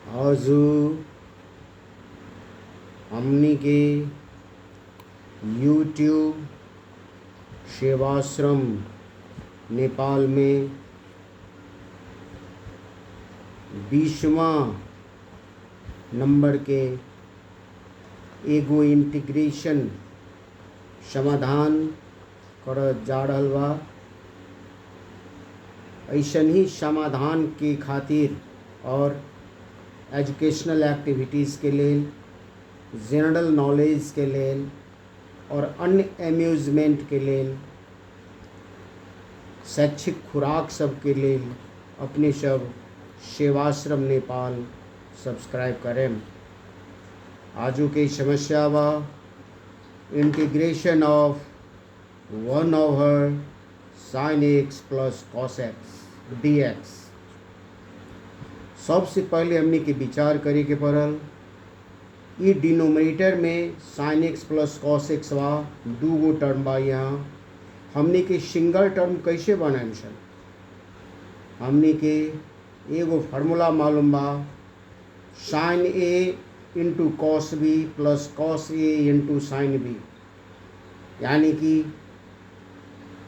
आजू हमनी के यूट्यूब सेवाश्रम नेपाल में 20वां नंबर के एगो इंटीग्रेशन समाधान कर जा रहल बा। ऐसन ही समाधान के खातिर और एजुकेशनल एक्टिविटीज़ के लेल, जनरल नॉलेज के लेल और अन्य एम्यूजमेंट के लेल, शैक्षिक खुराक सब के लेल अपने सब सेवाश्रम नेपाल सब्सक्राइब करें। आजू के समस्या बा integration of 1/sin x plus cos x dx। सबसे पहले हमने के विचार करे के पड़ल ये डिनोमिनेटर में sin x plus cos x बा, दूगो टर्म बा। यहाँ हमने के सिंगल टर्म कैसे बनाएम सन? हमने के एगो फार्मूला मालूम बा, sin a into cos b plus cos a into sin b, यानी कि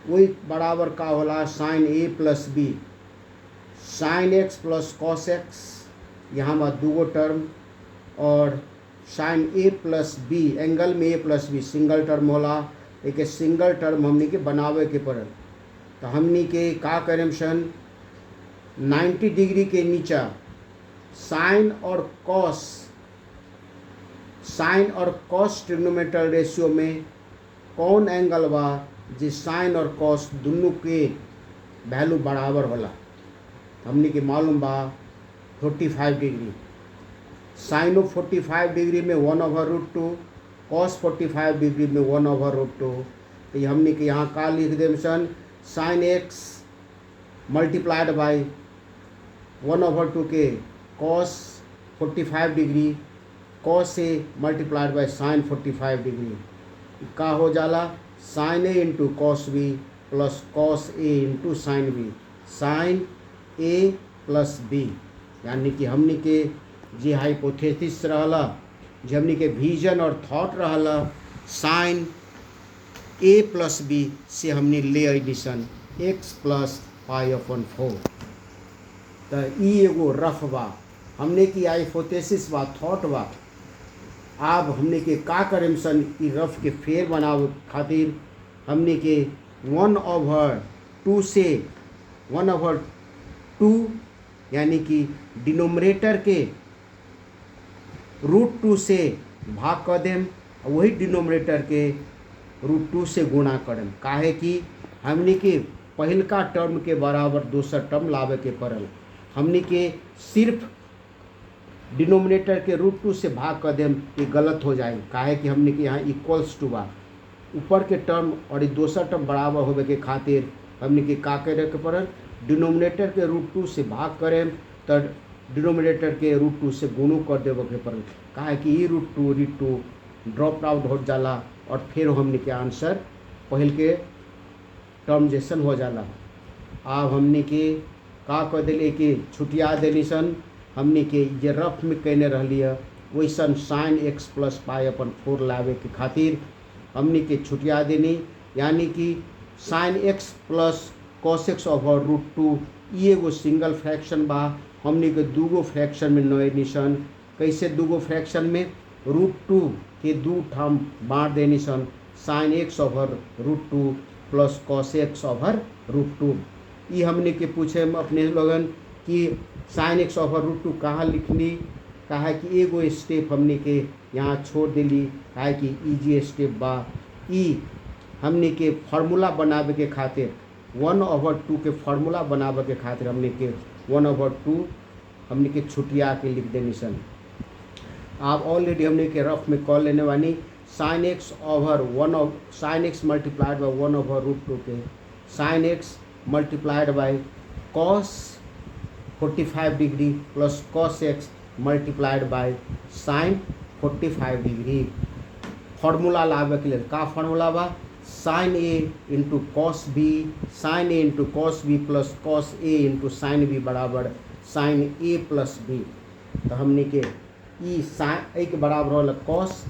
वही बराबर का होला sin a plus b। sin x plus cos x यहाँ में दूगो टर्म और sin a plus b angle में a plus b single term होला। एक सिंगल टर्म हमने के बनावे के पड़ल। तो हमने के का करें सन, 90 डिग्री के नीचा साइन और कॉस ट्रिग्नोमेट्रिक रेशियो में कौन एंगल बा जे साइन और कॉस दोनों के वैल्यू बराबर होला। हमने के मालूम बा 45 डिग्री। साइन ऑफ 45 डिग्री में 1/√2, कॉस 45 डिग्री में 1/√2। तो हमने के यहाँ का लिख देम सन, साइन एक्स मल्टीप्लाइड बाई 1/2 के कॉस 45 degree, cos A multiplied by sine 45 degree. का हो जाला साइन ए इंटू कॉस B plus cos A into sine B, sign A plus B. यानी कि हमने के जे हाइपोथेसिस रहला, जे हमने के विजन और थॉट रहला, साइन ए प्लस बी से हमने ले एडिशन x प्लस π/4। तो ई एगो रफ बा, हमने की हाइपोथेसिस बा, थॉट बा। अब हमने के का करें सन, ई रफ के फेर बनावे खातिर हमने के 1/2 से 1/2 यानी कि डिनोमिनेटर के √2 से भाग कर देम, वही डिनोमिनेटर के √2 से गुणा करम। काहे कि हमने के पहिलका टर्म के बराबर दूसरा टर्म लावे के पड़ल। हमने के सिर्फ डिनोमिनेटर के √2 से भाग कर देम, ये गलत हो जाए। काहे कि हमने के यहाँ इक्वल्स टू बा, ऊपर के टर्म और दूसरा टर्म बराबर होवे के खातिर हमने के का करे के पड़ल, डिनोमिनेटर के √2 से भाग करें तो डिनोमिनेटर के √2 से गुणो कर देवे के पड़ल। काहे कि ई √2 ड्रॉप आउट हो जाला और फिर हमने के आंसर पहल के टर्म जैसन हो जाला। अब हमने के का कर दिले कि छुटिया दिली सन, हमने के जे रफ में कहने रहली है वैसन साइन x प्लस π/4 लावे के खातिर हमने के छुटिया देनी। यानी कि sign x plus cos x/√2 ये एगो सिंगल फ्रैक्शन बा। हमने के दूगो फ्रैक्शन में नए निशन, कैसे दूगो फ्रैक्शन में √2 के दू ठाम बांट देनी सन, sign x/√2 plus cos x/√2। ये हमने के पूछे अपने लोगन कि साइन x/√2 कहाँ लिखनी। कहा कि एगो स्टेप हमने के यहाँ छोड़ दिली, कहा कि इजी स्टेप बा। ई हमने के फार्मूला बनावे के खातिर 1/2 के फार्मूला बनावे के खातिर हमने के 1/2 हमने के छुटिया के लिख देनी सन। आप ऑलरेडी हमने के रफ में कॉल लेने वाली साइन x मल्टीप्लाइड बाई 1/√2 के साइन x मल्टीप्लाइड बाई कॉस 45 डिग्री प्लस कॉस x multiplied by sine 45 degree. Formula लावे के लिए का फार्मूला बा, साइन ए इंटू कॉस बी, साइन ए इंटू कॉस B plus cos A into sine B बराबर साइन ए प्लस बी। तो हमने के ई साइन के बराबर होला cos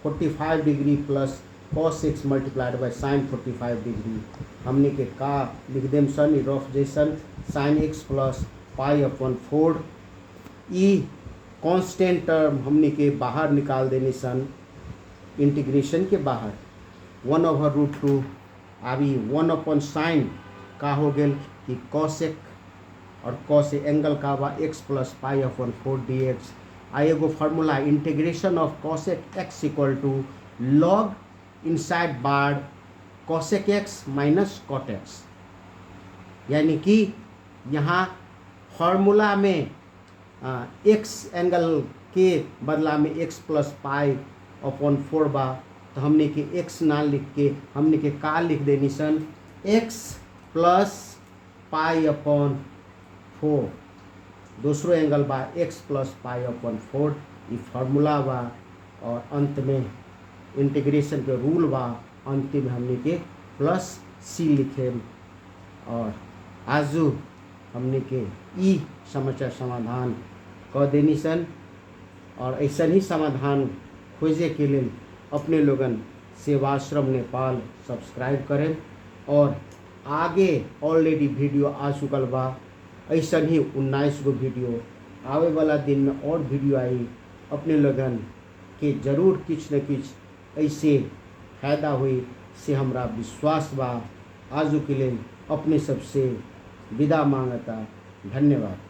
45 degree plus cos x multiplied by sine 45 degree. हमने के का लिख देम सन रफ जैसन sine x plus pi upon 4। ई कांस्टेंट टर्म हमने के बाहर निकाल देने सन इंटीग्रेशन के बाहर 1/√2। अभी 1 अपॉन साइन का हो गया कि कॉसेक और कॉस एंगल का बा x plus pi upon 4 dx। आ एगो formula integration of cosec x equal to log inside bar cosec x minus cot x, यानी कि यहाँ फार्मूला में एक्स एंगल के बदला में एक्स प्लस पाई अपॉन 4 बा। तो हमने के एक्स ना लिख के हमने के का लिख देनी सन एक्स प्लस पाई अपॉन 4। दूसरो एंगल बा एक्स प्लस पाई अपॉन 4। ये फार्मूला बा और अंत में इंटीग्रेशन के रूल बा, अंतिम हमने के प्लस सी लिखे। और आजू हमने के ई समस्या समाधान क देनी सन। और ऐसा ही समाधान खोजे के लिए अपने लोगन सेवाश्रम नेपाल सब्सक्राइब करें। और आगे ऑलरेडी वीडियो आ चुकल बा, ऐसा ही 19 गो वीडियो आवे वाला दिन में और वीडियो आई। अपने लोगन के जरूर किछ न किछ ऐसे फायदा हुई से हमरा विश्वास बा। आजू के लिए अपने सबसे विदा मांगता। धन्यवाद।